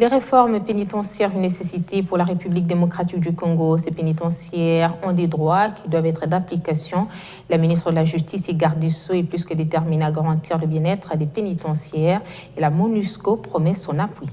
Les réformes pénitentiaires, une nécessité pour la République démocratique du Congo. Ces pénitentiaires ont des droits qui doivent être d'application. La ministre de la Justice et garde des Sceaux est plus que déterminée à garantir le bien-être des pénitentiaires et la MONUSCO promet son appui.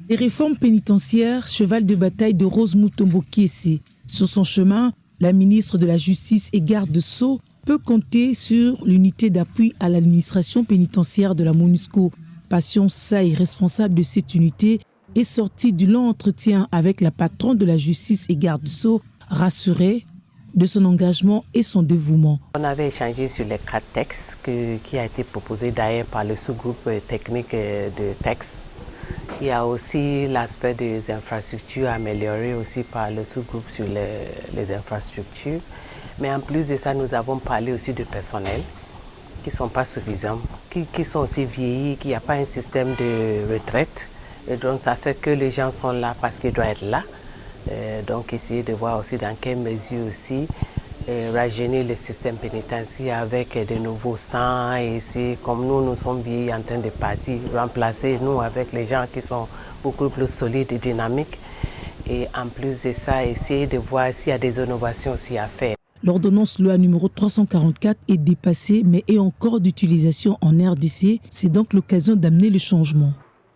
Les réformes pénitentiaires, cheval de bataille de Rose Mutombo Kiese. Sur son chemin, la ministre de la Justice et garde des Sceaux peut compter sur l'unité d'appui à l'administration pénitentiaire de la MONUSCO. Passion Saï, responsable de cette unité, est sortie du long entretien avec la patronne de la justice et garde des Sceaux, rassurée de son engagement et son dévouement. On avait échangé sur les 4 textes qui a été proposé d'ailleurs par le sous-groupe technique de textes. Il y a aussi l'aspect des infrastructures amélioré aussi par le sous-groupe sur les infrastructures. Mais en plus de ça, nous avons parlé aussi de personnel qui ne sont pas suffisants, qui sont aussi vieillis, qu'il n'y a pas un système de retraite. Et donc ça fait que les gens sont là parce qu'ils doivent être là. Donc essayer de voir aussi dans quelle mesure aussi rajeunir le système pénitentiaire avec de nouveaux sangs. Et c'est comme nous sommes vieillis en train de partir, remplacer nous avec les gens qui sont beaucoup plus solides et dynamiques. Et en plus de ça, essayer de voir s'il y a des innovations aussi à faire. L'ordonnance loi numéro 344 est dépassée mais est encore d'utilisation en RDC. C'est donc l'occasion d'amener le changement.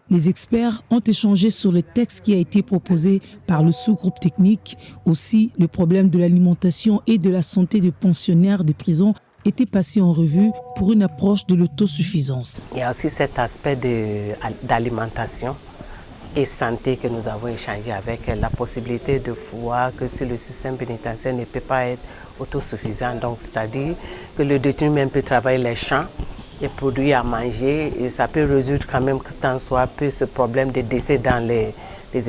Les experts ont échangé sur le texte qui a été proposé par le sous-groupe technique. Aussi, le problème de l'alimentation et de la santé des pensionnaires des prisons était passé en revue pour une approche de l'autosuffisance. Il y a aussi cet aspect d'alimentation et santé que nous avons échangé avec la possibilité de voir que si le système pénitentiaire ne peut pas être autosuffisant, donc c'est-à-dire que le détenu même peut travailler les champs, les produits à manger, et ça peut résoudre quand même tant soit peu ce problème de décès dans les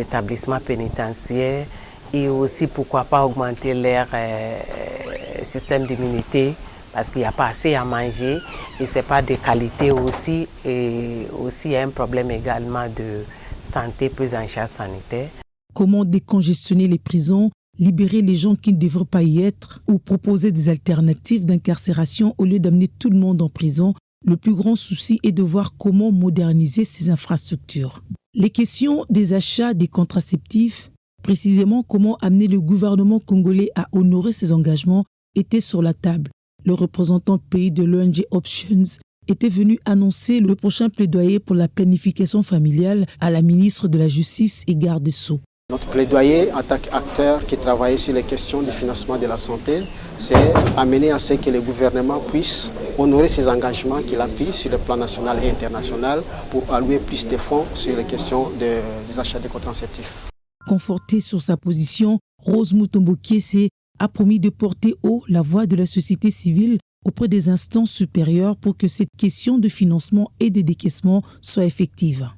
établissements pénitentiaires et aussi pourquoi pas augmenter leur système d'immunité parce qu'il n'y a pas assez à manger et ce n'est pas de qualité aussi, et aussi il y a un problème également de santé, prise en charge sanitaire. Comment décongestionner les prisons, libérer les gens qui ne devraient pas y être ou proposer des alternatives d'incarcération au lieu d'amener tout le monde en prison? Le plus grand souci est de voir comment moderniser ces infrastructures. Les questions des achats des contraceptifs, précisément comment amener le gouvernement congolais à honorer ses engagements, étaient sur la table. Le représentant pays de l'ONG Options était venu annoncer le prochain plaidoyer pour la planification familiale à la ministre de la Justice et garde des Sceaux. Notre plaidoyer en tant qu'acteur qui travaille sur les questions du financement de la santé, c'est amener à ce que le gouvernement puisse honorer ses engagements qu'il a pris sur le plan national et international pour allouer plus de fonds sur les questions des achats de contraceptifs. Confortée sur sa position, Rose Mutombo Kiese a promis de porter haut la voix de la société civile auprès des instances supérieures pour que cette question de financement et de décaissement soit effective.